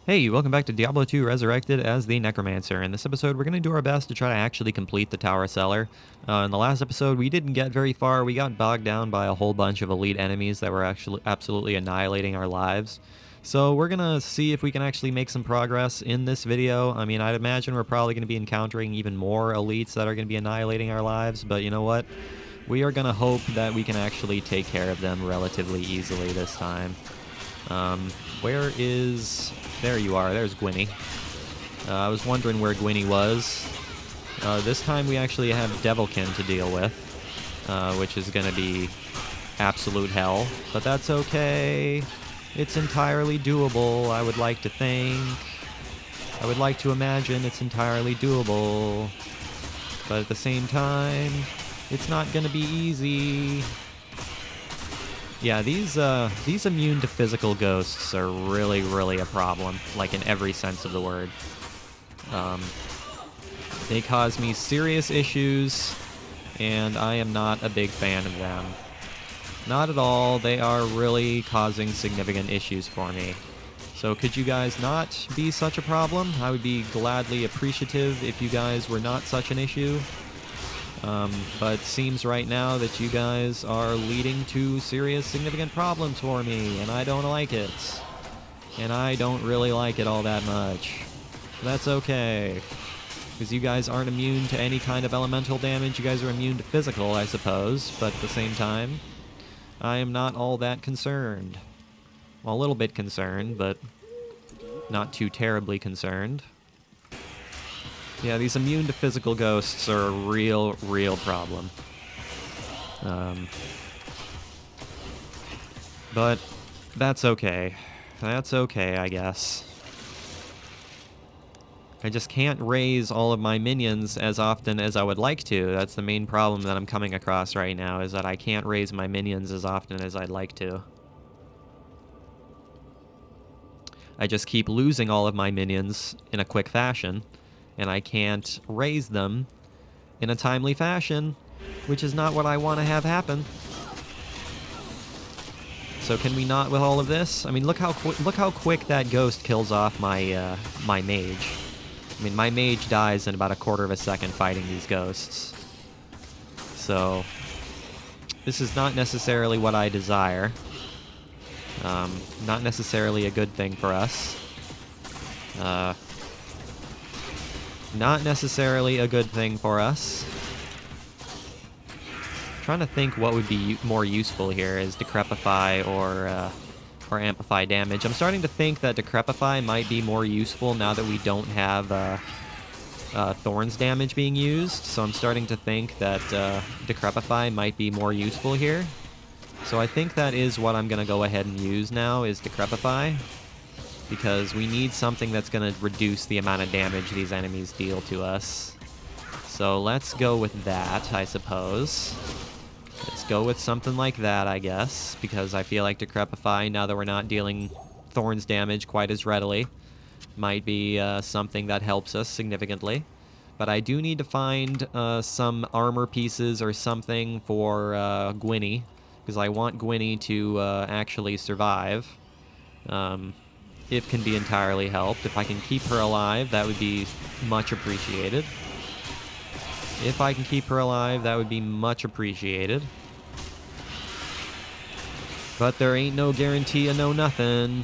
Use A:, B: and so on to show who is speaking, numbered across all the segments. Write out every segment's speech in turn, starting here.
A: Hey, welcome back to Diablo 2 Resurrected as the Necromancer. In this episode, we're going to do our best to try to actually complete the Tower Cellar. In the last episode, we didn't get very far. We got bogged down by a whole bunch of elite enemies that were actually absolutely annihilating our lives. So we're going to see if we can actually make some progress in this video. I mean, I'd imagine we're probably going to be encountering even more elites that are going to be annihilating our lives, but you know what? We are going to hope that we can actually take care of them relatively easily this time. Where is... There you are. There's Gwynny. I was wondering where Gwynny was. This time we actually have Devilkin to deal with, which is going to be absolute hell. But that's okay. It's entirely doable, I would like to think. I would like to imagine it's entirely doable. But at the same time, it's not going to be easy. Yeah, these immune to physical ghosts are really a problem, like in every sense of the word. They cause me serious issues, and I am not a big fan of them. Not at all. They are really causing significant issues for me. So could you guys not be such a problem? I would be gladly appreciative if you guys were not such an issue. But it seems right now that you guys are leading to serious, significant problems for me, and I don't like it. And I don't really like it all that much. That's okay. Because you guys aren't immune to any kind of elemental damage. You guys are immune to physical, I suppose. But at the same time, I am not all that concerned. Well, a little bit concerned, but not too terribly concerned. Yeah, these immune to physical ghosts are a real problem. But that's okay. That's okay, I guess. I just can't raise all of my minions as often as I would like to. That's the main problem that I'm coming across right now, is that I can't raise my minions as often as I'd like to. I just keep losing all of my minions in a quick fashion, and I can't raise them in a timely fashion, which is not what I want to have happen. So can we not with all of this? I mean, look how quick that ghost kills off my my mage. I mean, my mage dies in about a quarter of a second fighting these ghosts. So this is not necessarily what I desire. Not necessarily a good thing for us. Not necessarily a good thing for us. I'm trying to think what would be more useful here, is Decrepify or Amplify damage. I'm starting to think that Decrepify might be more useful now that we don't have Thorns damage being used. So I'm starting to think that Decrepify might be more useful here. So I think that is what I'm going to go ahead and use now, is Decrepify. Because we need something that's going to reduce the amount of damage these enemies deal to us. So let's go with that, I suppose. Let's go with something like that, I guess, because I feel like Decrepify, now that we're not dealing Thorns damage quite as readily, might be something that helps us significantly. But I do need to find some armor pieces or something for Gwynny, because I want Gwynny to actually survive. If can be entirely helped. If I can keep her alive, that would be much appreciated. If I can keep her alive, that would be much appreciated. But there ain't no guarantee of no nothing.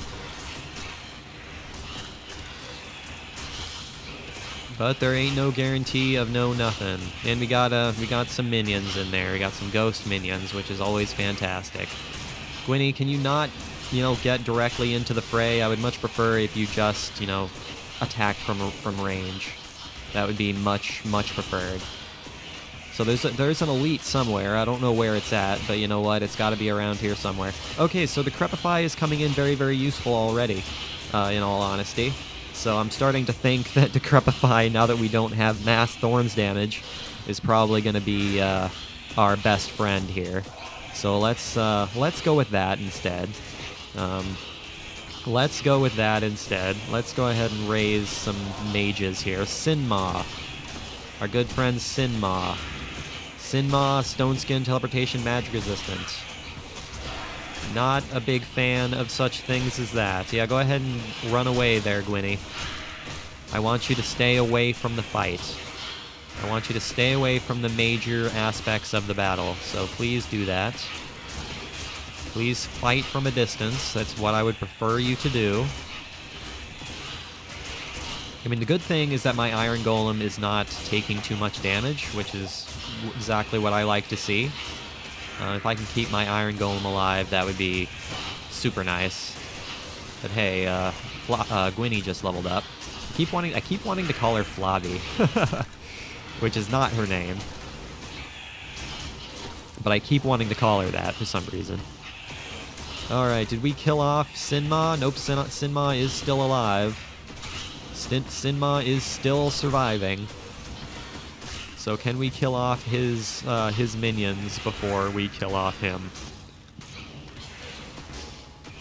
A: But there ain't no guarantee of no nothing. And we got some minions in there. We got some ghost minions, which is always fantastic. Gwynny, can you not, get directly into the fray? I would much prefer if you just, attack from range. That would be much preferred. So there's an elite somewhere. I don't know where it's at, but you know what? It's got to be around here somewhere. Okay, so the Decrepify is coming in very useful already, in all honesty. So I'm starting to think that Decrepify, now that we don't have mass Thorns damage, is probably going to be our best friend here. So let's go with that instead. Let's go with that instead. Let's go ahead and raise some mages here. Sinma. Our good friend Sinma. Sinma, Stone Skin, Teleportation, Magic Resistant. Not a big fan of such things as that. Yeah, go ahead and run away there, Gwynny. I want you to stay away from the fight. I want you to stay away from the major aspects of the battle, so please do that. Please fight from a distance. That's what I would prefer you to do. I mean, the good thing is that my Iron Golem is not taking too much damage, which is exactly what I like to see. If I can keep my Iron Golem alive, that would be super nice. But hey, Gwynny just leveled up. I keep wanting to call her Flavi, which is not her name. But I keep wanting to call her that for some reason. Alright, did we kill off Sinma? Nope, Sinma is still alive. Sinma is still surviving. So can we kill off his minions before we kill off him?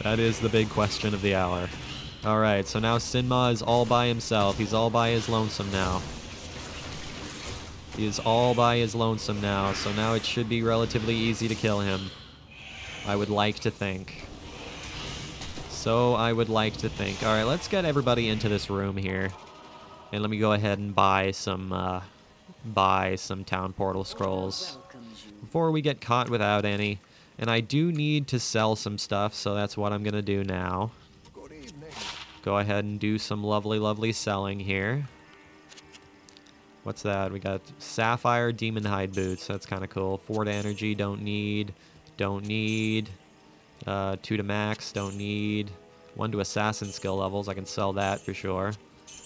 A: That is the big question of the hour. Alright, so now Sinma is all by himself. He's all by his lonesome now. He is all by his lonesome now, so now it should be relatively easy to kill him. I would like to think. So I would like to think. Alright, let's get everybody into this room here. And let me go ahead and buy some town portal scrolls before we get caught without any. And I do need to sell some stuff, so that's what I'm going to do now. Go ahead and do some lovely, lovely selling here. What's that? We got Sapphire Demon Hide Boots. That's kind of cool. 4 to energy, don't need. Don't need. 2 to max, don't need. 1 to assassin skill levels, I can sell that for sure.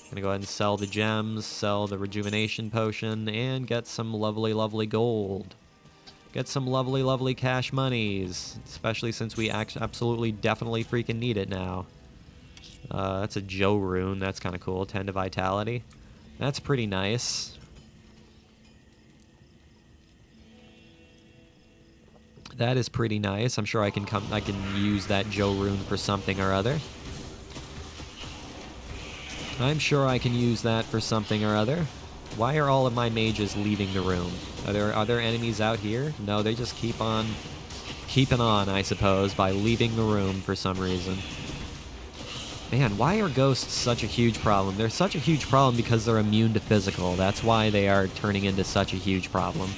A: Gonna go ahead and sell the gems, sell the rejuvenation potion, and get some lovely, lovely gold. Get some lovely, lovely cash monies, especially since we absolutely, definitely freaking need it now. That's a Joe rune, that's kind of cool. 10 to vitality. That's pretty nice. That is pretty nice. I'm sure I can use that Joe rune for something or other. I'm sure I can use that for something or other. Why are all of my mages leaving the room? Are there enemies out here? No, they just keep on keeping on, I suppose, by leaving the room for some reason. Man, why are ghosts such a huge problem? They're such a huge problem because they're immune to physical. That's why they are turning into such a huge problem.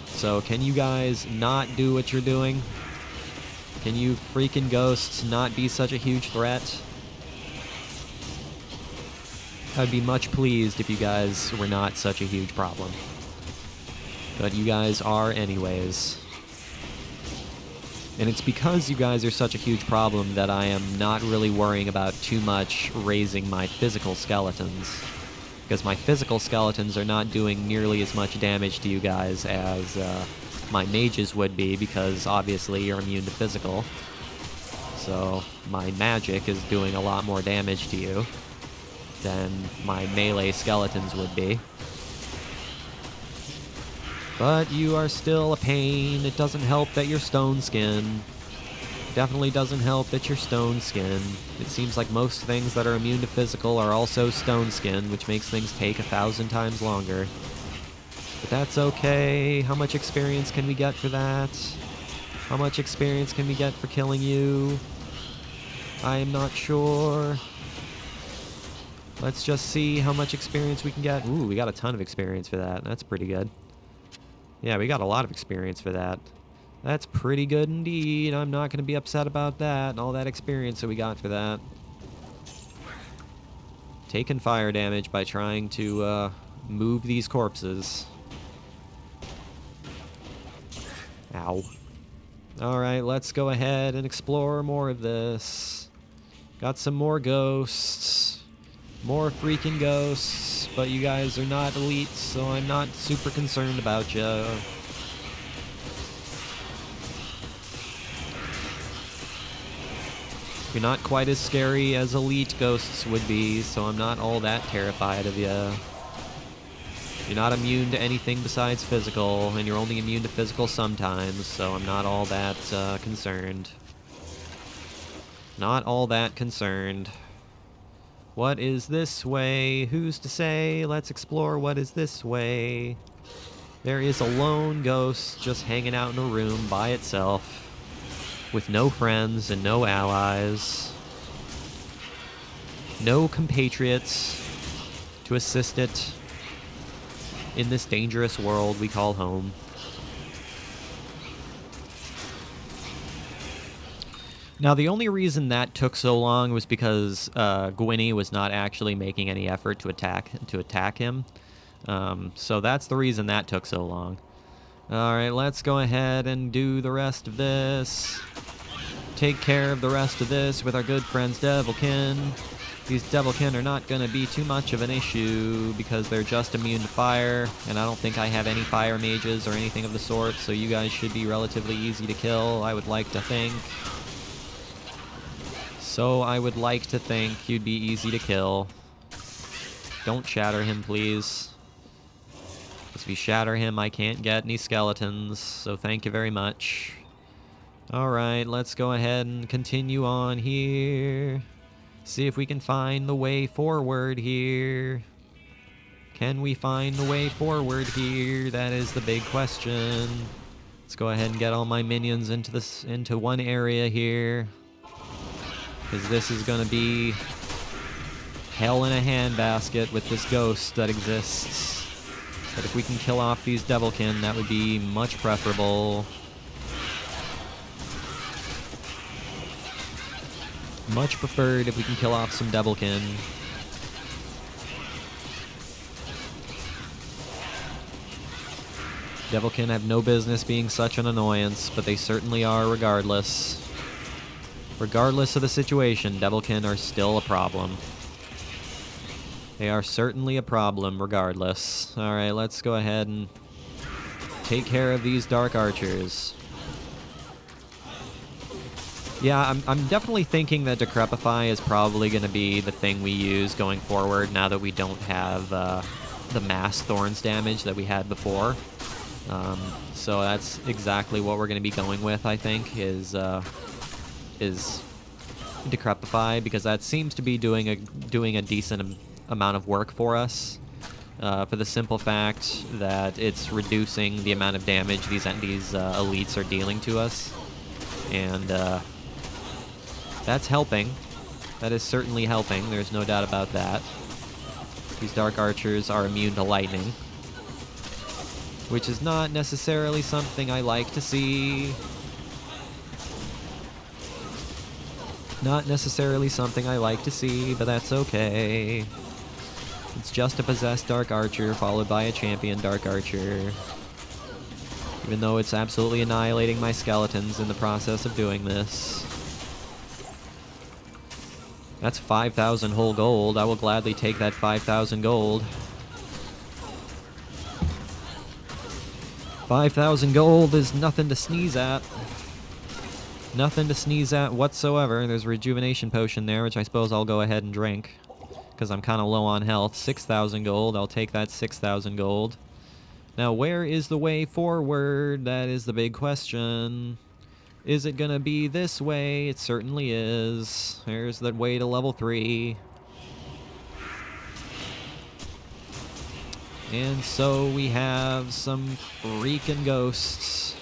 A: So can you guys not do what you're doing? Can you freaking ghosts not be such a huge threat? I'd be much pleased if you guys were not such a huge problem. But you guys are anyways. And it's because you guys are such a huge problem that I am not really worrying about too much raising my physical skeletons. Because my physical skeletons are not doing nearly as much damage to you guys as my mages would be, because obviously you're immune to physical. So my magic is doing a lot more damage to you than my melee skeletons would be. But you are still a pain. It doesn't help that you're stone skin. Definitely doesn't help that you're stone skin. It seems like most things that are immune to physical are also stone skin, which makes things take 1,000 times longer. But that's okay. How much experience can we get for that? How much experience can we get for killing you? I am not sure. Let's just see how much experience we can get. Ooh, we got a ton of experience for that. That's pretty good. Yeah, we got a lot of experience for that. That's pretty good indeed. I'm not going to be upset about that and all that experience that we got for that. Taking fire damage by trying to move these corpses. Ow. Alright, let's go ahead and explore more of this. Got some more ghosts. More freaking ghosts, but you guys are not elite, so I'm not super concerned about you. You're not quite as scary as elite ghosts would be, so I'm not all that terrified of you. You're not immune to anything besides physical, and you're only immune to physical sometimes, so I'm not all that concerned. Not all that concerned. What is this way? Who's to say? Let's explore what is this way. There is a lone ghost just hanging out in a room by itself with no friends and no allies, no compatriots to assist it in this dangerous world we call home. Now, the only reason that took so long was because Gwynny was not actually making any effort to attack him. So that's the reason that took so long. All right, let's go ahead and do the rest of this. Take care of the rest of this with our good friends Devilkin. These Devilkin are not going to be too much of an issue because they're just immune to fire, and I don't think I have any fire mages or anything of the sort, so you guys should be relatively easy to kill, I would like to think. So I would like to think you'd be easy to kill. Don't shatter him, please. Because if you shatter him, I can't get any skeletons, so thank you very much. Alright, let's go ahead and continue on here. See if we can find the way forward here. Can we find the way forward here? That is the big question. Let's go ahead and get all my minions into one area here. Because this is going to be hell in a handbasket with this ghost that exists. But if we can kill off these Devilkin, that would be much preferable. Much preferred if we can kill off some Devilkin. Devilkin have no business being such an annoyance, but they certainly are regardless. Regardless of the situation, Devilkin are still a problem. They are certainly a problem regardless. Alright, let's go ahead and take care of these Dark Archers. Yeah, I'm definitely thinking that Decrepify is probably going to be the thing we use going forward now that we don't have the mass Thorns damage that we had before. So that's exactly what we're going to be going with, I think, is Decrepify, because that seems to be doing a decent amount of work for us, for the simple fact that it's reducing the amount of damage these elites are dealing to us, and that's helping. That is certainly helping. There's no doubt about that. These Dark Archers are immune to lightning, which is not necessarily something I like to see. Not necessarily something I like to see, but that's okay. It's just a possessed Dark Archer followed by a champion Dark Archer. Even though it's absolutely annihilating my skeletons in the process of doing this. That's 5,000 whole gold. I will gladly take that 5,000 gold. 5,000 gold is nothing to sneeze at. Nothing to sneeze at whatsoever. There's a rejuvenation potion there, which I suppose I'll go ahead and drink, because I'm kind of low on health. 6,000 gold. I'll take that 6,000 gold. Now, where is the way forward? That is the big question. Is it going to be this way? It certainly is. There's the way to level 3. And so we have some freaking ghosts.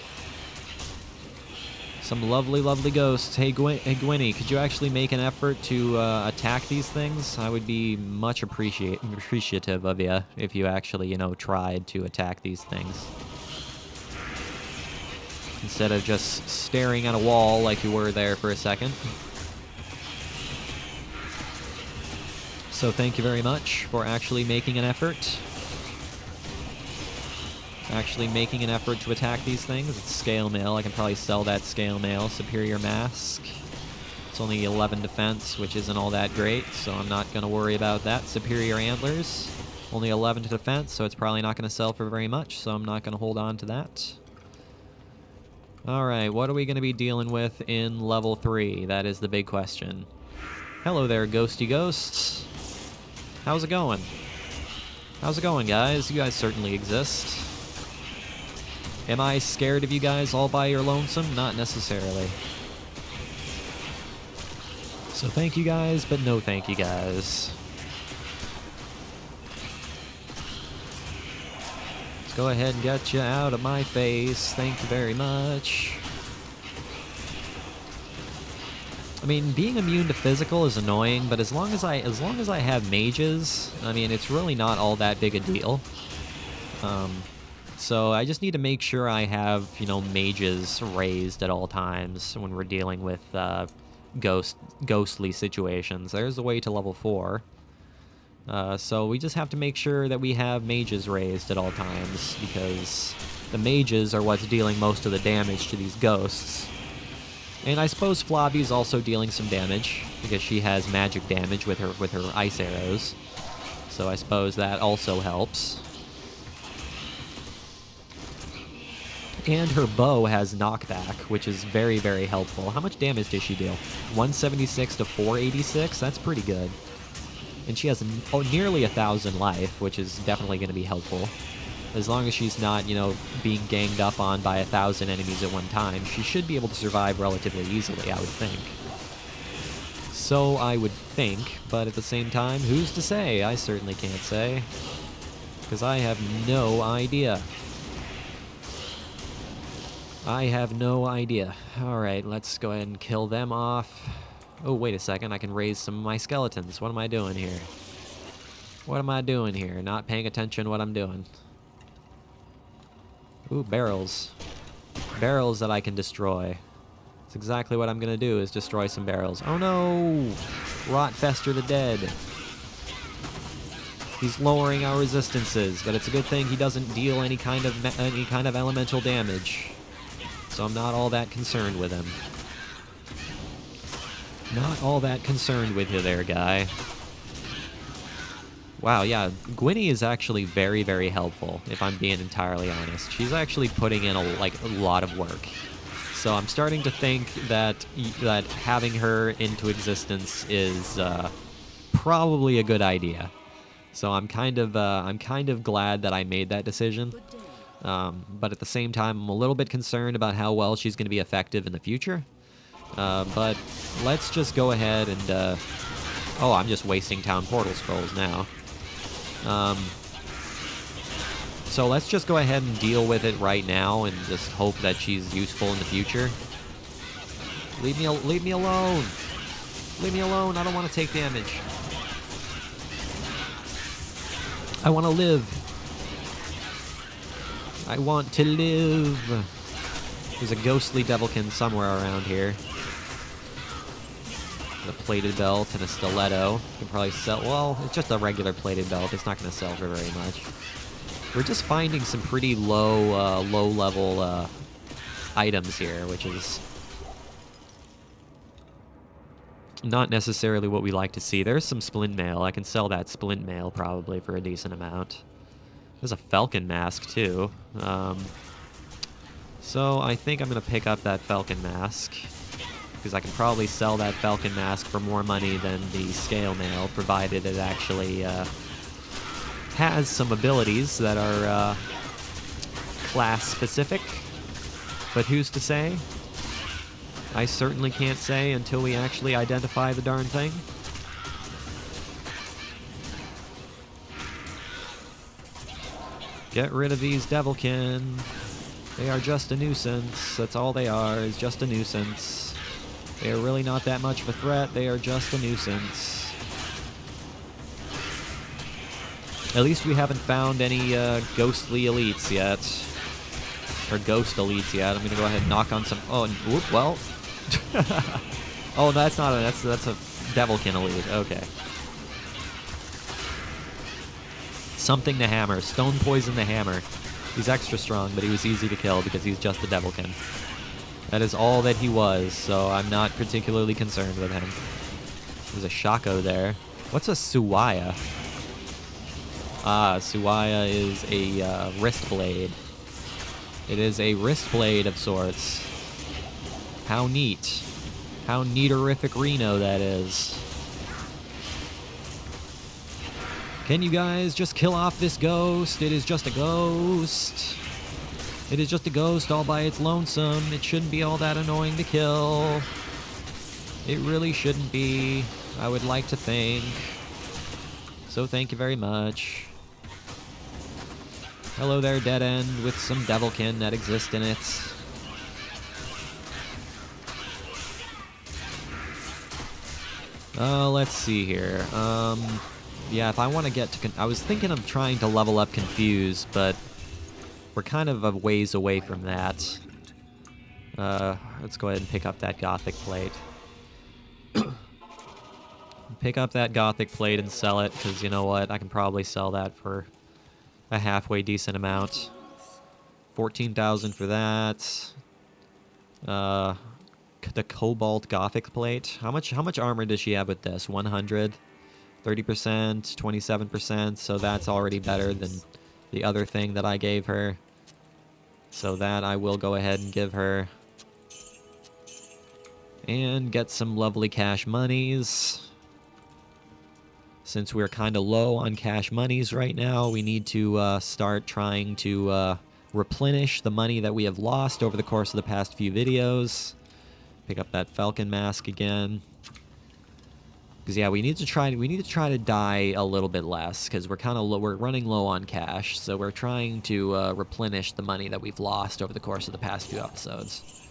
A: Some lovely, lovely ghosts. Hey, Gwynny, could you actually make an effort to attack these things? I would be much appreciative of you if you actually, tried to attack these things. Instead of just staring at a wall like you were there for a second. So thank you very much for actually making an effort. Actually making an effort to attack these things. It's scale mail. I can probably sell that scale mail. Superior mask. It's only 11 defense, which isn't all that great, so I'm not going to worry about that. Superior antlers. Only 11 to defense, so it's probably not going to sell for very much, so I'm not going to hold on to that. Alright, what are we going to be dealing with in level 3? That is the big question. Hello there, ghosty ghosts. How's it going? How's it going, guys? You guys certainly exist. Am I scared of you guys all by your lonesome? Not necessarily. So thank you guys, but no thank you guys. go ahead and get you out of my face. Thank you very much. I mean, being immune to physical is annoying, but as long as I have mages, I mean, it's really not all that big a deal. So I just need to make sure I have, you know, mages raised at all times when we're dealing with ghostly situations. There's the way to level 4. So we just have to make sure that we have mages raised at all times, because the mages are what's dealing most of the damage to these ghosts. And I suppose Flavi's also dealing some damage, because she has magic damage with her ice arrows. So I suppose that also helps. And her bow has knockback, which is very, very helpful. How much damage does she deal? 176 to 486? That's pretty good. And she has nearly 1,000 life, which is definitely going to be helpful. As long as she's not, you know, being ganged up on by 1,000 enemies at one time, she should be able to survive relatively easily, I would think. So I would think, but at the same time, who's to say? I certainly can't say, because I have no idea. I have no idea. Alright, let's go ahead and kill them off. Oh, wait a second, I can raise some of my skeletons. What am I doing here? What am I doing here? Not paying attention to what I'm doing. Ooh, barrels. Barrels that I can destroy. That's exactly what I'm gonna do, is destroy some barrels. Oh no! Rotfester the dead. He's lowering our resistances, but it's a good thing he doesn't deal any kind of elemental damage. So I'm not all that concerned with him. Not all that concerned with you there, guy. Wow, yeah, Gwynny is actually very, very helpful, if I'm being entirely honest. She's actually putting in a lot of work. So I'm starting to think that having her into existence is probably a good idea. So I'm kind of glad that I made that decision. But at the same time, I'm a little bit concerned about how well she's going to be effective in the future. But let's just go ahead and... oh, I'm just wasting town portal scrolls now. So let's just go ahead and deal with it right now and just hope that she's useful in the future. Leave me alone! Leave me alone, I don't want to take damage. I want to live. I want to live. There's a ghostly devilkin somewhere around here. A plated belt and a stiletto. You can probably sell... well, it's just a regular plated belt. It's not going to sell for very much. We're just finding some pretty low-level items here, which is not necessarily what we like to see. There's some splint mail. I can sell that splint mail probably for a decent amount. There's a falcon mask, too. So I think I'm going to pick up that falcon mask, because I can probably sell that falcon mask for more money than the scale mail, provided it actually has some abilities that are class-specific. But who's to say? I certainly can't say until we actually identify the darn thing. Get rid of these devilkin. They are just a nuisance. That's all they are, is just a nuisance. They are really not that much of a threat. They are just a nuisance. At least we haven't found any ghostly elites yet. Or ghost elites yet. I'm gonna go ahead and knock on some... oh, whoop, well. Oh, that's not a... that's a devilkin elite. Okay. Something to hammer. Stone poison the hammer. He's extra strong, but he was easy to kill because he's just a devilkin. That is all that he was, so I'm not particularly concerned with him. There's a Shaco there. What's a Suwaya? Ah, Suwaya is a wrist blade. It is a wrist blade of sorts. How neat. How neaterific Reno that is. Can you guys just kill off this ghost? It is just a ghost. It is just a ghost all by its lonesome. It shouldn't be all that annoying to kill. It really shouldn't be, I would like to think. So thank you very much. Hello there, dead end, with some devilkin that exists in it. Let's see here. Yeah, if I want to get to... I was thinking of trying to level up Confuse, but we're kind of a ways away from that. Let's go ahead and pick up that Gothic plate. Pick up that Gothic plate and sell it, because you know what? I can probably sell that for a halfway decent amount. 14,000 for that. The Cobalt Gothic plate. How much armor does she have with this? 100, 30%, 27%. So that's already better than the other thing that I gave her. So that I will go ahead and give her. And get some lovely cash monies. Since we're kind of low on cash monies right now, we need to start trying to replenish the money that we have lost over the course of the past few videos. Pick up that Falcon mask again. Because yeah, we need to try to die a little bit less, because we're running low on cash, so we're trying to replenish the money that we've lost over the course of the past few episodes.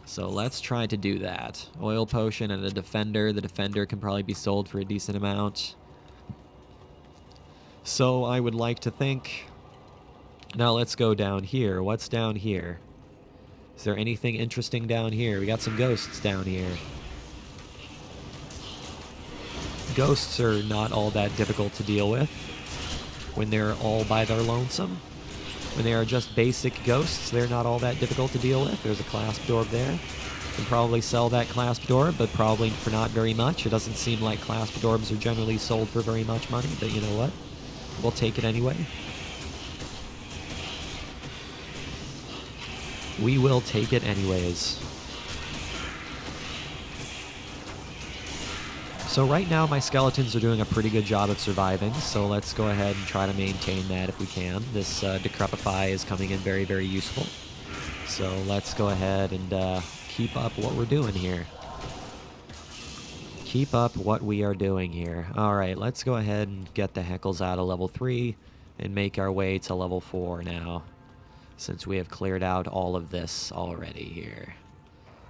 A: So let's try to do that. Oil potion and a defender. The defender can probably be sold for a decent amount. So I would like to think... Now let's go down here. What's down here? Is there anything interesting down here? We got some ghosts down here. Ghosts are not all that difficult to deal with when they're all by their lonesome. When they are just basic ghosts, they're not all that difficult to deal with. There's a clasp door there. Can probably sell that clasp door, but probably for not very much. It doesn't seem like clasp orbs are generally sold for very much money, but you know what? We'll take it anyway. We will take it anyways. So right now my skeletons are doing a pretty good job of surviving, so let's go ahead and try to maintain that if we can. This Decrepify is coming in very, very useful. So let's go ahead and keep up what we're doing here. Keep up what we are doing here. Alright, let's go ahead and get the Heckles out of level 3 and make our way to level 4 now, since we have cleared out all of this already here.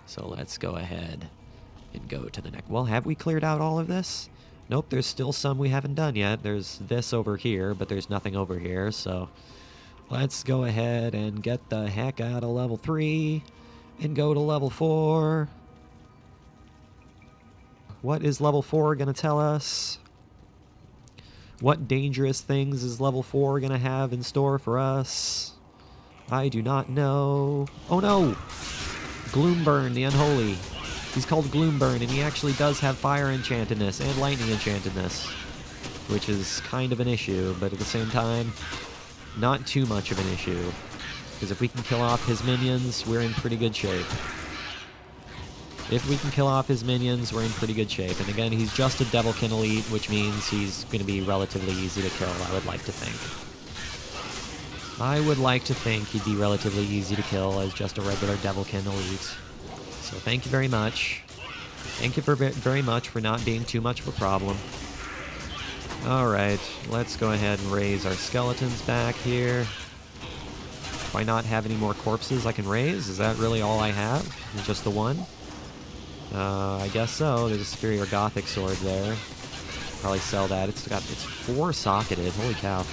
A: So let's go ahead and go to the next... Well, have we cleared out all of this? Nope, there's still some we haven't done yet. There's this over here, but there's nothing over here, so... Let's go ahead and get the heck out of level 3 and go to level 4. What is level 4 going to tell us? What dangerous things is level 4 going to have in store for us? I do not know. Oh no! Gloomburn, the Unholy. He's called Gloomburn, and he actually does have fire enchantedness and lightning enchantedness, which is kind of an issue, but at the same time, not too much of an issue. Because if we can kill off his minions, we're in pretty good shape. If we can kill off his minions, we're in pretty good shape. And again, he's just a Devilkin Elite, which means he's going to be relatively easy to kill, I would like to think. I would like to think he'd be relatively easy to kill as just a regular Devilkin Elite. So thank you very much. Thank you very much for not being too much of a problem. Alright, let's go ahead and raise our skeletons back here. Do I not have any more corpses I can raise? Is that really all I have? Just the one? I guess so. There's a Superior Gothic Sword there. Probably sell that. It's 4-socketed. Holy cow.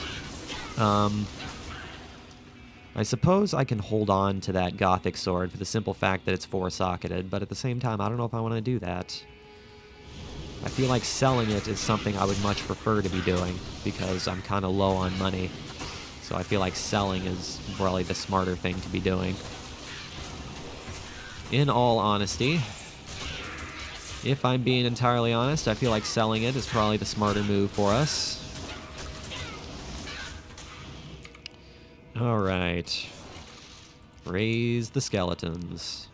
A: I suppose I can hold on to that Gothic Sword for the simple fact that it's 4-socketed, but at the same time, I don't know if I want to do that. I feel like selling it is something I would much prefer to be doing, because I'm kind of low on money. So I feel like selling is probably the smarter thing to be doing. In all honesty, if I'm being entirely honest, I feel like selling it is probably the smarter move for us. Alright. Raise the skeletons.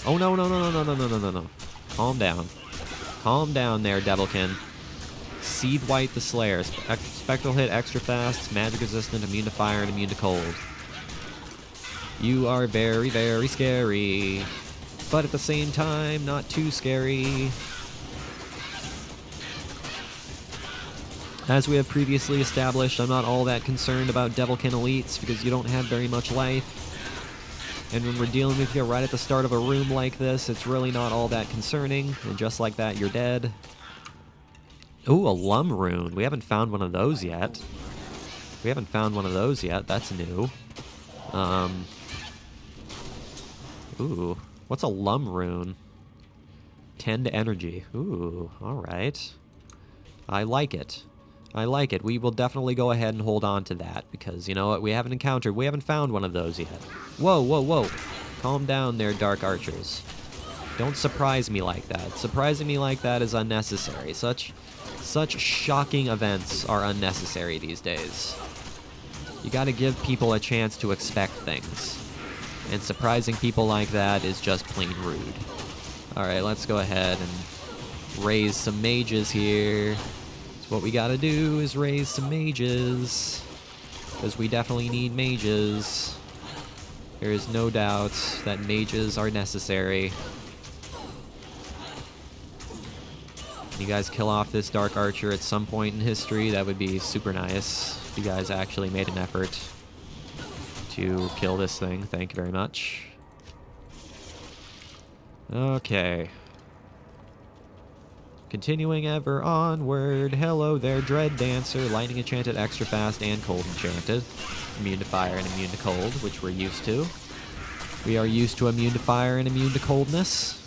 A: Oh no, no, no, no, no, no, no, no, no. Calm down. Calm down there, Devilkin. Seed White the Slayer. Spectral hit extra fast, magic resistant, immune to fire, and immune to cold. You are very, very scary. But at the same time, not too scary. As we have previously established, I'm not all that concerned about Devilkin elites because you don't have very much life. And when we're dealing with you right at the start of a room like this, it's really not all that concerning. And just like that, you're dead. Ooh, a Lum rune. We haven't found one of those yet. That's new. Ooh, what's a Lum rune? 10 to energy. Ooh, alright. I like it. We will definitely go ahead and hold on to that because, you know what, we haven't found one of those yet. Whoa, whoa, whoa. Calm down there, Dark Archers. Don't surprise me like that. Surprising me like that is unnecessary. Such shocking events are unnecessary these days. You gotta give people a chance to expect things. And surprising people like that is just plain rude. Alright, let's go ahead and raise some mages here. What we gotta do is raise some mages, because we definitely need mages. There is no doubt that mages are necessary. Can you guys kill off this Dark Archer at some point in history? That would be super nice if you guys actually made an effort to kill this thing. Thank you very much. Okay. Continuing ever onward. Hello there, Dread Dancer. Lightning enchanted, extra fast, and cold enchanted. Immune to fire and immune to cold, which we're used to. We are used to immune to fire and immune to coldness.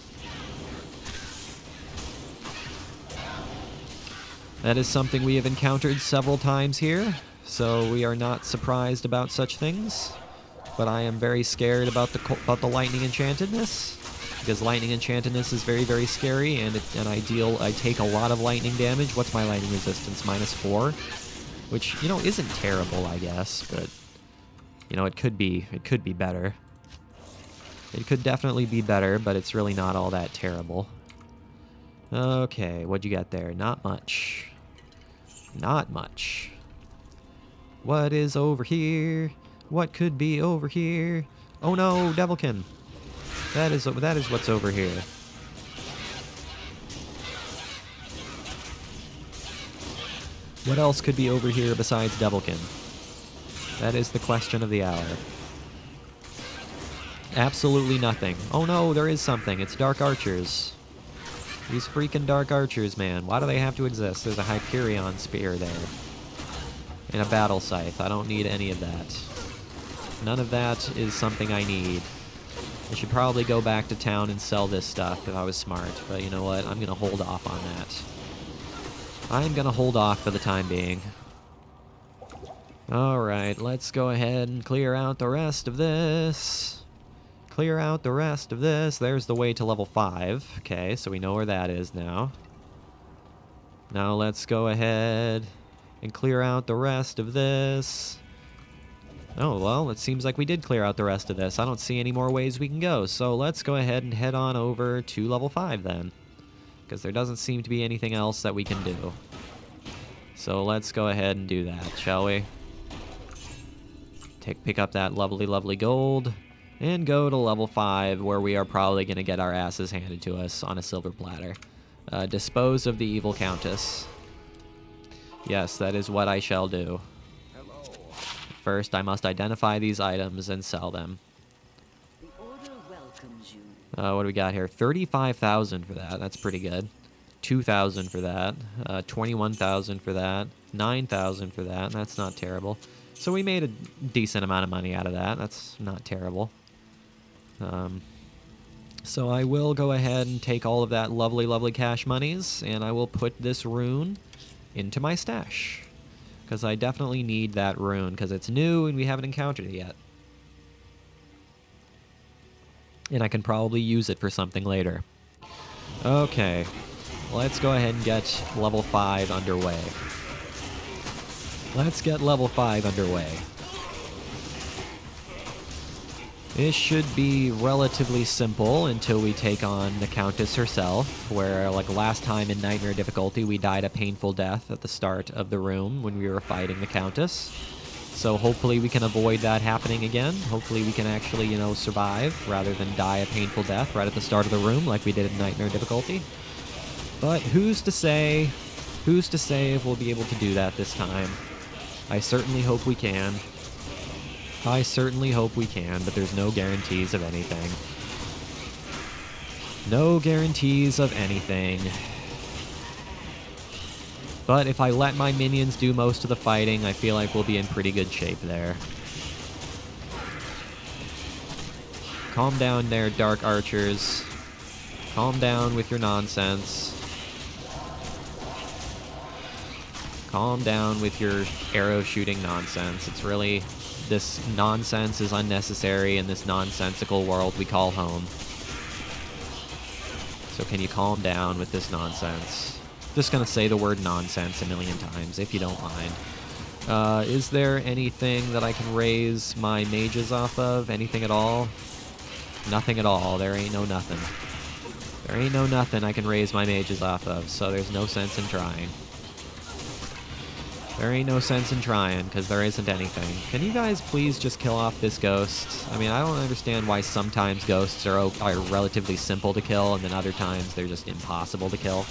A: That is something we have encountered several times here, so we are not surprised about such things. But I am very scared about the lightning enchantedness. Because lightning enchantedness is very, very scary, and I take a lot of lightning damage. What's my lightning resistance? -4, which, you know, isn't terrible, I guess, but, you know, it could be better. It could definitely be better, but it's really not all that terrible. Okay, what'd you get there? Not much. Not much. What is over here? What could be over here? Oh no, Devilkin. That is what's over here. What else could be over here besides Devilkin? That is the question of the hour. Absolutely nothing. Oh no, there is something. It's Dark Archers. These freaking Dark Archers, man. Why do they have to exist? There's a Hyperion Spear there. And a Battle Scythe. I don't need any of that. None of that is something I need. I should probably go back to town and sell this stuff if I was smart, but you know what? I'm going to hold off on that. I'm going to hold off for the time being. Alright, let's go ahead and clear out the rest of this. Clear out the rest of this. There's the way to level 5. Okay, so we know where that is now. Now let's go ahead and clear out the rest of this. Oh, well, it seems like we did clear out the rest of this. I don't see any more ways we can go, so let's go ahead and head on over to level 5 then. Because there doesn't seem to be anything else that we can do. So let's go ahead and do that, shall we? Pick up that lovely, lovely gold, and go to level 5, where we are probably going to get our asses handed to us on a silver platter. Dispose of the evil countess. Yes, that is what I shall do. First, I must identify these items and sell them.
B: The order welcomes you.
A: What do we got here? 35,000 for that. That's pretty good. 2,000 for that. 21,000 for that. 9,000 for that. That's not terrible. So we made a decent amount of money out of that. That's not terrible. So I will go ahead and take all of that lovely, lovely cash monies, and I will put this rune into my stash. Because I definitely need that rune, because it's new and we haven't encountered it yet. And I can probably use it for something later. Okay, let's go ahead and get level 5 underway. Let's get level 5 underway. This should be relatively simple until we take on the Countess herself, where, like last time in Nightmare difficulty, we died a painful death at the start of the room when we were fighting the Countess. So hopefully we can avoid that happening again. Hopefully we can actually, you know, survive rather than die a painful death right at the start of the room like we did in Nightmare difficulty. But who's to say Who's to say if we'll be able to do that this time? I certainly hope we can. I certainly hope we can, but there's no guarantees of anything. No guarantees of anything. But if I let my minions do most of the fighting, I feel like we'll be in pretty good shape there. Calm down there, Dark Archers. Calm down with your nonsense. Calm down with your arrow shooting nonsense. It's really... This nonsense is unnecessary in this nonsensical world we call home. So can you calm down with this nonsense? Just gonna say the word nonsense a million times, if you don't mind. Is there anything that I can raise my mages off of? Anything at all? Nothing at all. There ain't no nothing. There ain't no nothing I can raise my mages off of, so there's no sense in trying. There ain't no sense in trying, because there isn't anything. Can you guys please just kill off this ghost? I mean, I don't understand why sometimes ghosts are relatively simple to kill, and then other times they're just impossible to kill.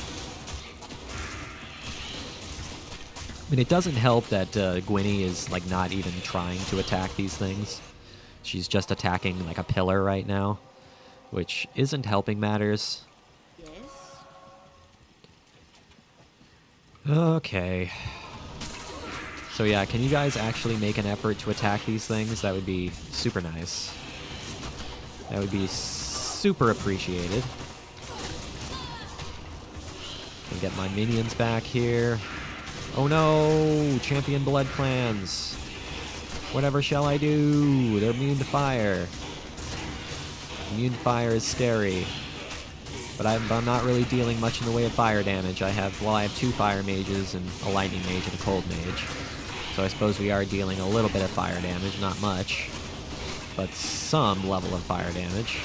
A: I mean, it doesn't help that Gwynny is, like, not even trying to attack these things. She's just attacking, like, a pillar right now, which isn't helping matters.
B: Yes?
A: Okay. So yeah, can you guys actually make an effort to attack these things? That would be super nice. That would be super appreciated. Can get my minions back here. Oh no! Champion Blood Clans! Whatever shall I do? They're immune to fire. Immune to fire is scary. But I'm not really dealing much in the way of fire damage. I have 2 fire mages and a lightning mage and a cold mage. So I suppose we are dealing a little bit of fire damage, not much, but some level of fire damage.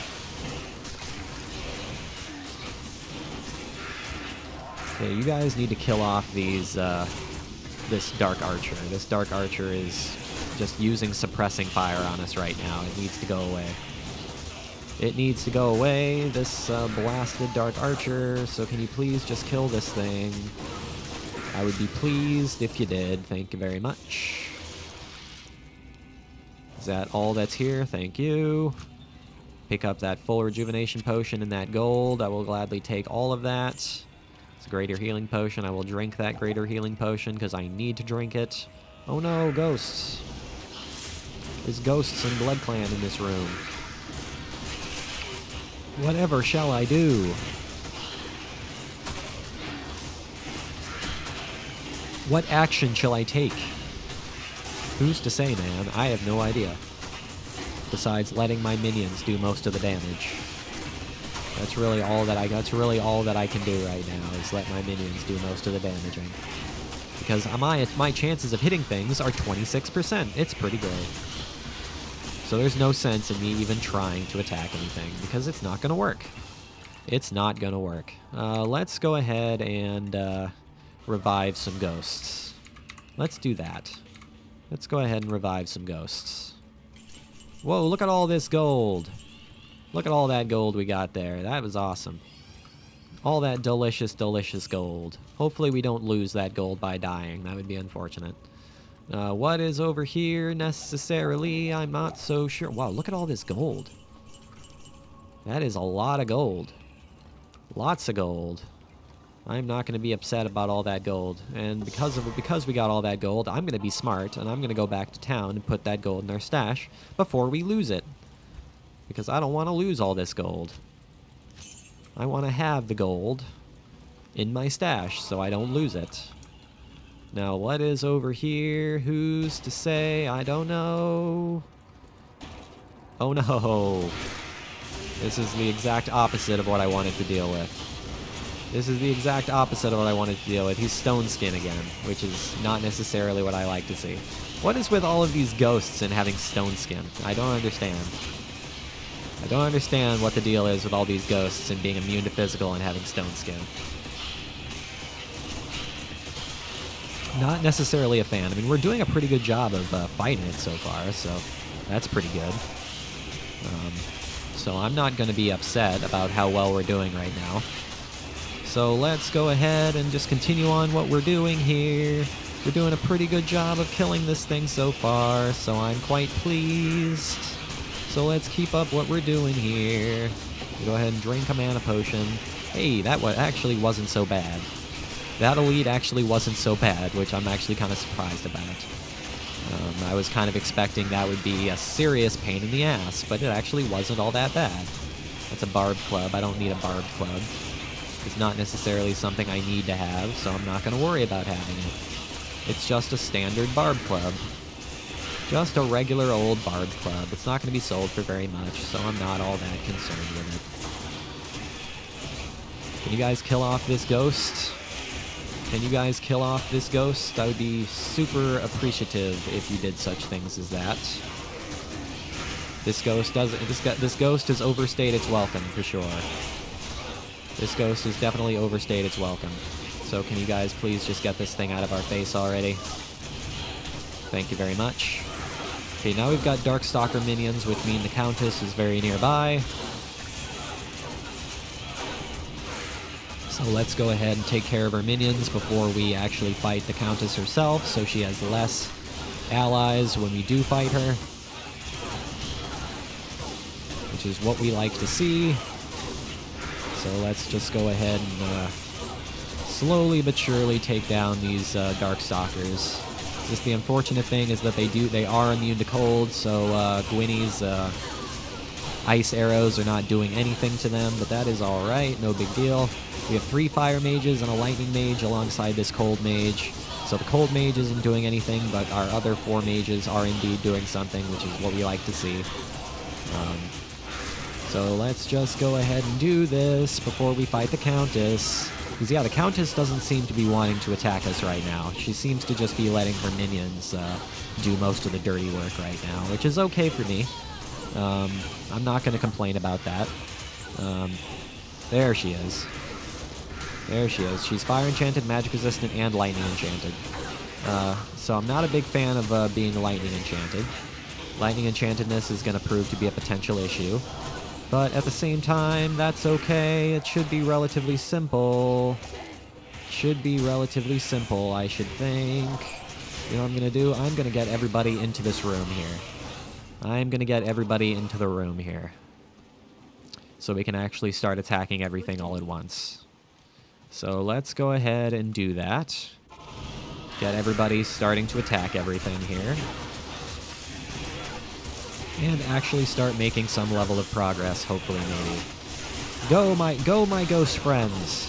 A: Okay, you guys need to kill off these, this Dark Archer. This Dark Archer is just using suppressing fire on us right now. It needs to go away. It needs to go away, this blasted Dark Archer, so can you please just kill this thing? I would be pleased if you did. Thank you very much. Is that all that's here? Thank you. Pick up that full rejuvenation potion and that gold. I will gladly take all of that. It's a greater healing potion. I will drink that greater healing potion because I need to drink it. Oh no, ghosts. There's ghosts and Blood Clan in this room. Whatever shall I do? What action shall I take? Who's to say, man? I have no idea. Besides letting my minions do most of the damage. That's really all that I can do right now, is let my minions do most of the damaging. Because my chances of hitting things are 26%. It's pretty good. So there's no sense in me even trying to attack anything, because it's not gonna work. It's not gonna work. Let's go ahead and revive some ghosts. Let's do that. Let's go ahead and revive some ghosts. Whoa, look at all this gold. Look at all that gold we got there. That was awesome. All that delicious, delicious gold. Hopefully we don't lose that gold by dying. That would be unfortunate. What is over here necessarily? I'm not so sure. Wow, look at all this gold. That is a lot of gold. Lots of gold. I'm not going to be upset about all that gold. And because we got all that gold, I'm going to be smart, and I'm going to go back to town and put that gold in our stash before we lose it. Because I don't want to lose all this gold. I want to have the gold in my stash so I don't lose it. Now, what is over here? Who's to say? I don't know. Oh no. This is the exact opposite of what I wanted to deal with. This is the exact opposite of what I wanted to deal with. He's stone skin again, which is not necessarily what I like to see. What is with all of these ghosts and having stone skin? I don't understand. I don't understand what the deal is with all these ghosts and being immune to physical and having stone skin. Not necessarily a fan. I mean, we're doing a pretty good job of fighting it so far, so that's pretty good. So I'm not going to be upset about how well we're doing right now. So let's go ahead and just continue on what we're doing here. We're doing a pretty good job of killing this thing so far, so I'm quite pleased. So let's keep up what we're doing here. Go ahead and drink a mana potion. Hey, that actually wasn't so bad. That elite actually wasn't so bad, which I'm actually kind of surprised about. I was kind of expecting that would be a serious pain in the ass, but it actually wasn't all that bad. That's a barbed club. I don't need a barbed club. It's not necessarily something I need to have, so I'm not going to worry about having it. It's just a standard barbed club. Just a regular old barbed club. It's not going to be sold for very much, so I'm not all that concerned with it. Can you guys kill off this ghost? Can you guys kill off this ghost? I would be super appreciative if you did such things as that. This ghost has overstayed its welcome for sure. This ghost has definitely overstayed its welcome. So can you guys please just get this thing out of our face already? Thank you very much. Okay, now we've got Darkstalker minions, which mean the Countess is very nearby. So let's go ahead and take care of our minions before we actually fight the Countess herself, so she has less allies when we do fight her. Which is what we like to see. So let's just go ahead and slowly but surely take down these Darkstalkers. Just the unfortunate thing is that they are immune to cold, so Gwynny's ice arrows are not doing anything to them, but that is alright, no big deal. We have 3 fire mages and a lightning mage alongside this cold mage. So the cold mage isn't doing anything, but our other 4 mages are indeed doing something, which is what we like to see. So let's just go ahead and do this before we fight the Countess. Because yeah, the Countess doesn't seem to be wanting to attack us right now. She seems to just be letting her minions do most of the dirty work right now, which is okay for me. I'm not going to complain about that. There she is. There she is. She's fire enchanted, magic resistant, and lightning enchanted. So I'm not a big fan of being lightning enchanted. Lightning enchantedness is going to prove to be a potential issue. But at the same time, that's okay. It should be relatively simple. Should be relatively simple, I should think. You know what I'm going to do? I'm going to get everybody into this room here. I'm going to get everybody into the room here. So we can actually start attacking everything all at once. So let's go ahead and do that. Get everybody starting to attack everything here. And actually start making some level of progress, hopefully, maybe. Go my ghost friends.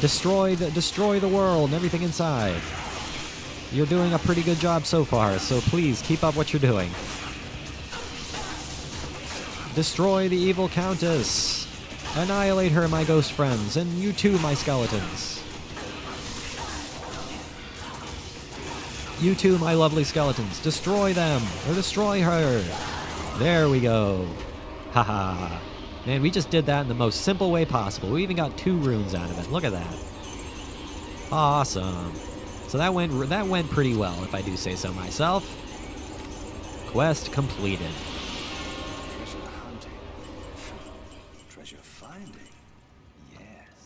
A: Destroy the world and everything inside. You're doing a pretty good job so far, so please keep up what you're doing. Destroy the evil Countess. Annihilate her, my ghost friends, and you too, my skeletons. You too, my lovely skeletons. Destroy them, or destroy her. There we go. Haha. Man, we just did that in the most simple way possible. We even got 2 runes out of it. Look at that. Awesome. So that went pretty well, if I do say so myself. Quest completed.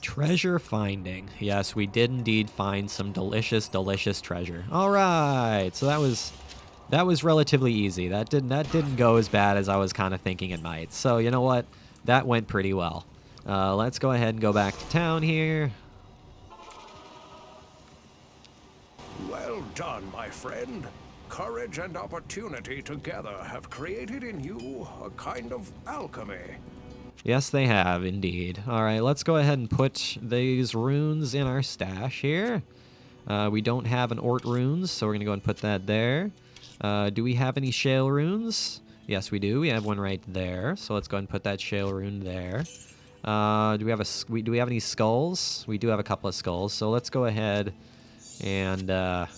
A: Treasure finding. Yes, we did indeed find some delicious, delicious treasure. All right, so that was relatively easy. That didn't go as bad as I was kind of thinking it might. So you know what? That went pretty well. Let's go ahead and go back to town here.
C: Well done, my friend. Courage and opportunity together have created in you a kind of alchemy.
A: Yes, they have, indeed. All right, let's go ahead and put these runes in our stash here. We don't have an Ort runes, so we're going to go and put that there. Do we have any shale runes? Yes, we do. We have one right there. So let's go ahead and put that shale rune there. Do we have any skulls? We do have a couple of skulls. So let's go ahead and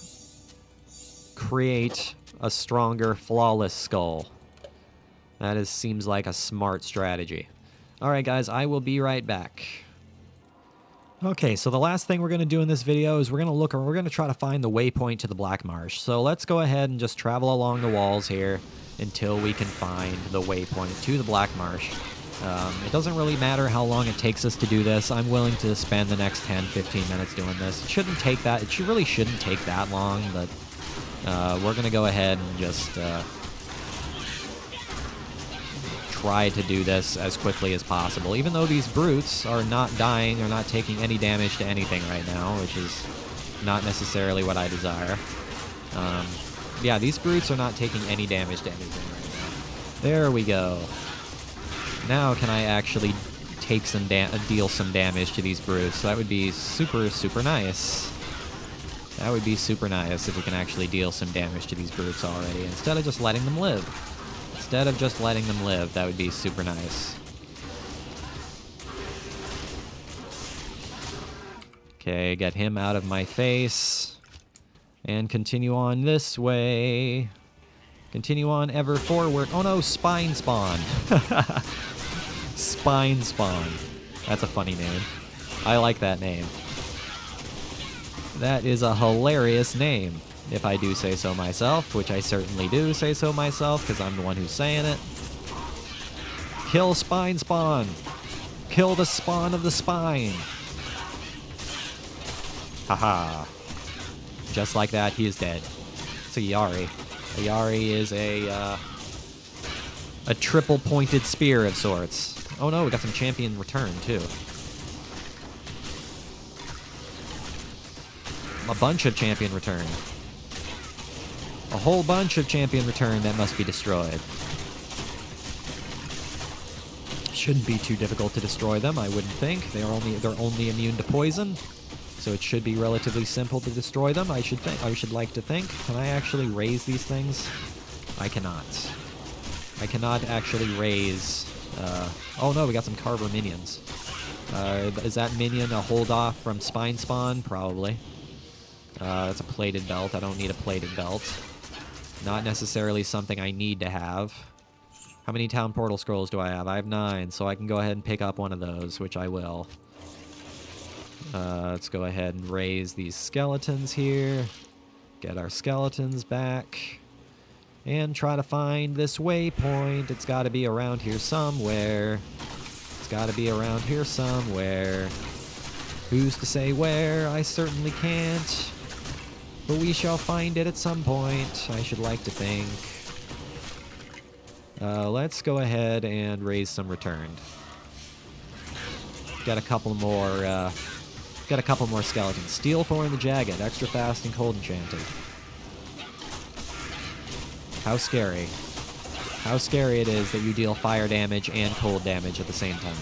A: create a stronger, flawless skull. That seems like a smart strategy. All right, guys, I will be right back. Okay, so the last thing we're going to do in this video is we're going to try to find the waypoint to the Black Marsh. So let's go ahead and just travel along the walls here until we can find the waypoint to the Black Marsh. It doesn't really matter how long it takes us to do this. I'm willing to spend the next 10, 15 minutes doing this. It shouldn't take that. It really shouldn't take that long, but we're going to go ahead and just try to do this as quickly as possible. Even though these brutes are not dying or not taking any damage to anything right now, which is not necessarily what I desire. Yeah, these brutes are not taking any damage to anything right now. There we go. Now can I actually take some deal some damage to these brutes? That would be super, super nice. That would be super nice if we can actually deal some damage to these brutes already, instead of just letting them live. Instead of just letting them live, that would be super nice. Okay, get him out of my face. And continue on this way. Continue on ever forward. Oh no, Spine Spawn. Spine Spawn. That's a funny name. I like that name. That is a hilarious name, if I do say so myself, which I certainly do say so myself, because I'm the one who's saying it. Kill Spine Spawn. Kill the spawn of the spine. Haha. Just like that, he is dead. It's a Yari. A Yari is a triple-pointed spear of sorts. Oh no, we got some champion return, too. A bunch of champion return. A whole bunch of champion return that must be destroyed. Shouldn't be too difficult to destroy them, I wouldn't think. They're only immune to poison, so it should be relatively simple to destroy them. I should like to think. Can I actually raise these things? I cannot. I cannot actually raise. Oh no, we got some Carver minions. Is that minion a hold off from Spine Spawn? Probably. That's a plated belt. I don't need a plated belt. Not necessarily something I need to have. How many town portal scrolls do I have? I have 9, so I can go ahead and pick up one of those, which I will. Let's go ahead and raise these skeletons here. Get our skeletons back. And try to find this waypoint. It's got to be around here somewhere. It's got to be around here somewhere. Who's to say where? I certainly can't. But we shall find it at some point, I should like to think. Let's go ahead and raise some returned. Got a couple more skeletons. Steel Thorn the Jagged, extra fast and cold enchanted. How scary. How scary it is that you deal fire damage and cold damage at the same time.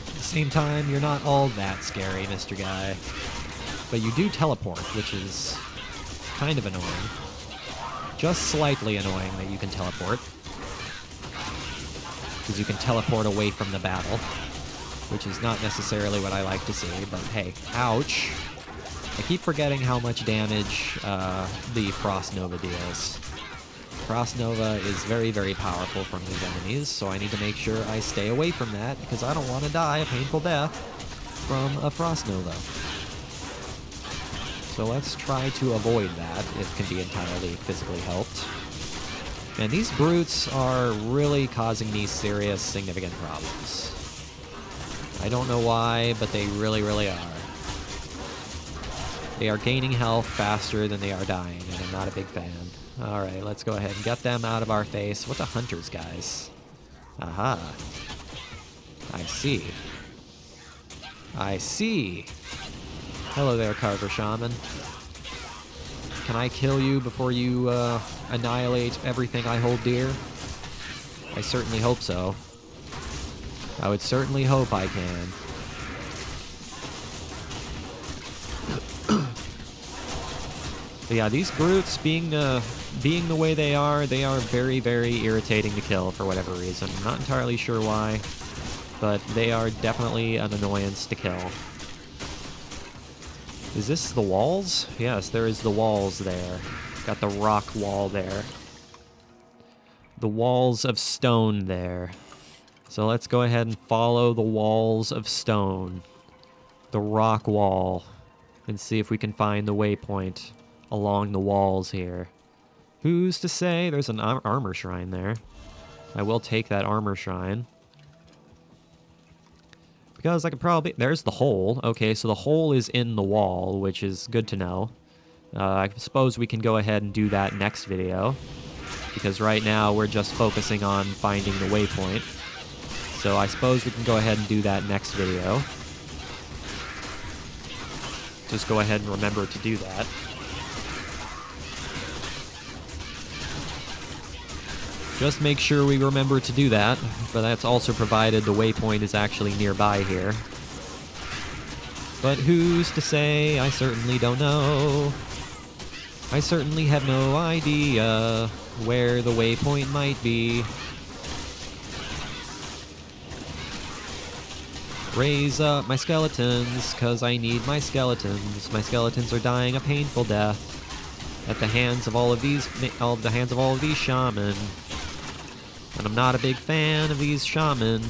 A: At the same time, you're not all that scary, Mr. Guy. But you do teleport, which is kind of annoying. Just slightly annoying that you can teleport. Because you can teleport away from the battle. Which is not necessarily what I like to see, but hey, ouch. I keep forgetting how much damage the Frost Nova deals. Frost Nova is very, very powerful from these enemies, so I need to make sure I stay away from that, because I don't want to die a painful death from a Frost Nova. So let's try to avoid that, if can be entirely physically helped. And these brutes are really causing me serious, significant problems. I don't know why, but they really, really are. They are gaining health faster than they are dying, and I'm not a big fan. Alright, let's go ahead and get them out of our face. What the hunters, guys? Aha. I see. I see. Hello there, Carver Shaman. Can I kill you before you annihilate everything I hold dear? I certainly hope so. I would certainly hope I can. But yeah, these brutes, being the way they are very, very irritating to kill for whatever reason. I'm not entirely sure why, but they are definitely an annoyance to kill. Is this the walls? Yes, there is the walls there. Got the rock wall there. The walls of stone there. So let's go ahead and follow the walls of stone. The rock wall. And see if we can find the waypoint along the walls here. Who's to say? There's an armor shrine there. I will take that armor shrine. Because I could probably... There's the hole. Okay, so the hole is in the wall, which is good to know. I suppose we can go ahead and do that next video. Because right now we're just focusing on finding the waypoint. So I suppose we can go ahead and do that next video. Just go ahead and remember to do that. Just make sure we remember to do that, but that's also provided the waypoint is actually nearby here. But who's to say? I certainly don't know. I certainly have no idea where the waypoint might be. Raise up my skeletons, cause I need my skeletons. My skeletons are dying a painful death at the hands of all of these shaman. And I'm not a big fan of these shaman.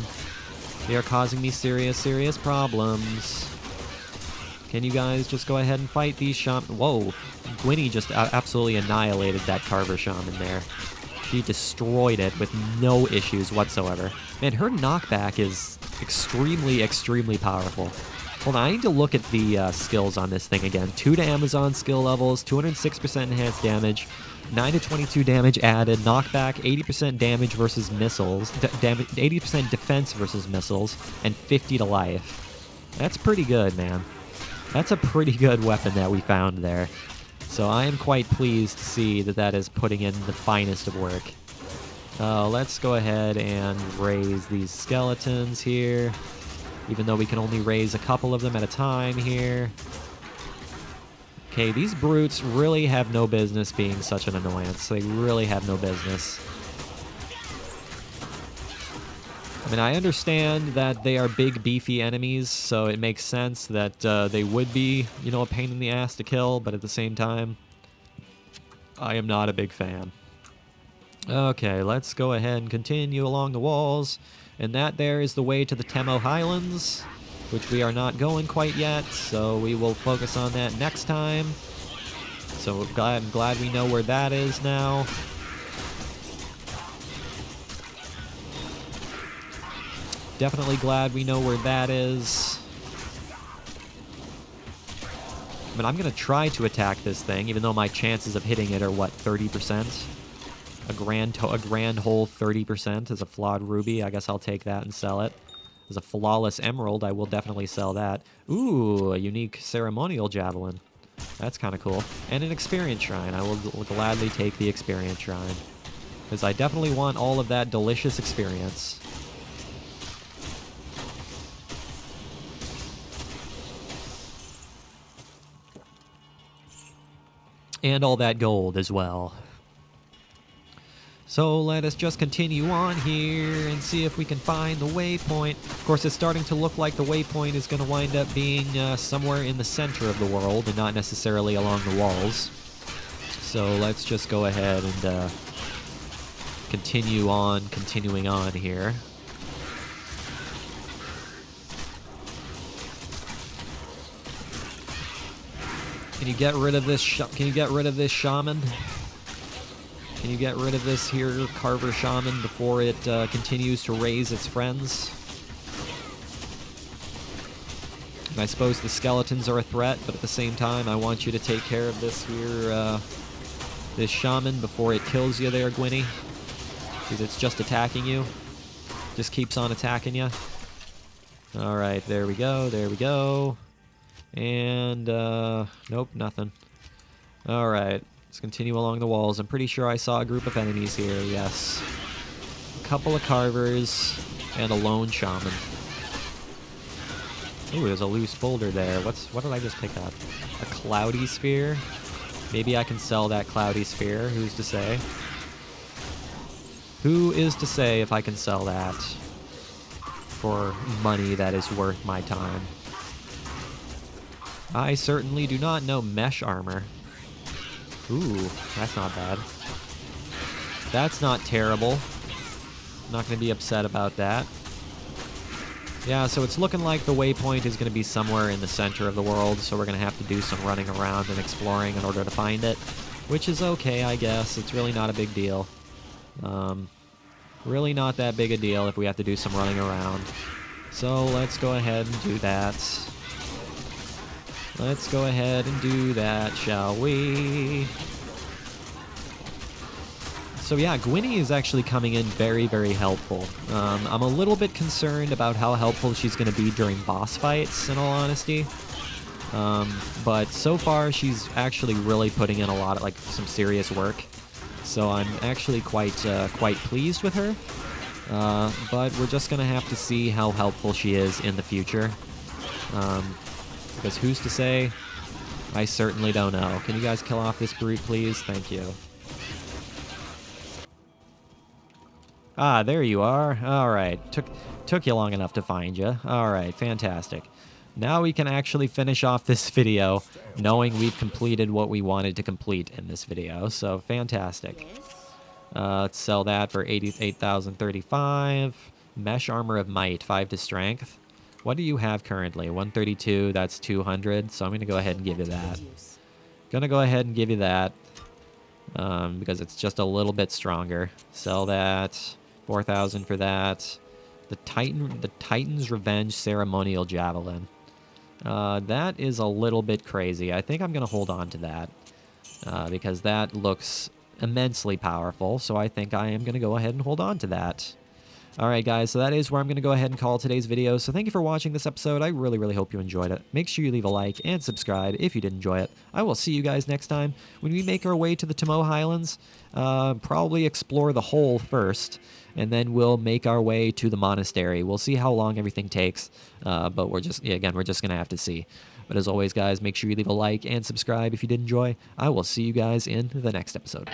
A: They are causing me serious, serious problems. Can you guys just go ahead and fight these shaman? Whoa, Gwynny just absolutely annihilated that Carver shaman there. She destroyed it with no issues whatsoever. Man, her knockback is extremely, extremely powerful. Hold on, I need to look at the skills on this thing again. 2 to Amazon skill levels, 206% enhanced damage, 9 to 22 damage added, knockback, 80% damage versus missiles, 80% defense versus missiles, and 50 to life. That's pretty good, man. That's a pretty good weapon that we found there. So I am quite pleased to see that that is putting in the finest of work. Let's go ahead and raise these skeletons here, even though we can only raise a couple of them at a time here. Okay, these brutes really have no business being such an annoyance. They really have no business. I mean, I understand that they are big, beefy enemies, so it makes sense that they would be, you know, a pain in the ass to kill, but at the same time, I am not a big fan. Okay, let's go ahead and continue along the walls. And that there is the way to the Temo Highlands, which we are not going quite yet, so we will focus on that next time. So I'm glad we know where that is now. Definitely glad we know where that is. I mean, I'm going to try to attack this thing, even though my chances of hitting it are, what, 30%? A grand hole 30% is a flawed ruby. I guess I'll take that and sell it. As a flawless emerald, I will definitely sell that. Ooh, a unique ceremonial javelin. That's kind of cool. And an experience shrine. I will gladly take the experience shrine, because I definitely want all of that delicious experience. And all that gold as well. So let us just continue on here and see if we can find the waypoint. Of course, it's starting to look like the waypoint is going to wind up being somewhere in the center of the world and not necessarily along the walls. So let's just go ahead and continuing on here. Can you get rid of this? Can you get rid of this shaman? Can you get rid of this here Carver shaman before it continues to raise its friends? And I suppose the skeletons are a threat, but at the same time, I want you to take care of this here, this shaman before it kills you there, Gwynny. Because it's just attacking you. Just keeps on attacking you. Alright, there we go, there we go. And, nope, nothing. Alright, let's continue along the walls. I'm pretty sure I saw a group of enemies here, yes. A couple of carvers, and a lone shaman. Ooh, there's a loose boulder there. What did I just pick up? A cloudy sphere? Maybe I can sell that cloudy sphere, who's to say? Who is to say if I can sell that for money that is worth my time? I certainly do not know mesh armor. Ooh, that's not bad. That's not terrible. I'm not going to be upset about that. Yeah, so it's looking like the waypoint is going to be somewhere in the center of the world, so we're going to have to do some running around and exploring in order to find it, which is okay, I guess. It's really not a big deal. Really not that big a deal if we have to do some running around. So let's go ahead and do that. Let's go ahead and do that, shall we? So yeah, Gwynny is actually coming in very, very helpful. I'm a little bit concerned about how helpful she's going to be during boss fights, in all honesty. But so far, she's actually really putting in a lot of, like, some serious work. So I'm actually quite pleased with her. But we're just going to have to see how helpful she is in the future. Because who's to say? I certainly don't know. Can you guys kill off this brute, please? Thank you. Ah, there you are. All right. Took you long enough to find you. All right, fantastic. Now we can actually finish off this video knowing we've completed what we wanted to complete in this video. So, fantastic. Let's sell that for 88,035. Mesh Armor of Might, 5 to Strength. What do you have currently? 132, that's 200. So I'm going to go ahead and give you that. Gonna go ahead and give you that. Because it's just a little bit stronger. Sell that. 4,000 for that. The Titan's Revenge Ceremonial Javelin. That is a little bit crazy. I think I'm going to hold on to that. Because that looks immensely powerful. So I think I am going to go ahead and hold on to that. Alright guys, so that is where I'm going to go ahead and call today's video. So thank you for watching this episode. I really, really hope you enjoyed it. Make sure you leave a like and subscribe if you did enjoy it. I will see you guys next time when we make our way to the Tomoe Highlands. Probably explore the hole first, and then we'll make our way to the monastery. We'll see how long everything takes, but we're just going to have to see. But as always, guys, make sure you leave a like and subscribe if you did enjoy. I will see you guys in the next episode.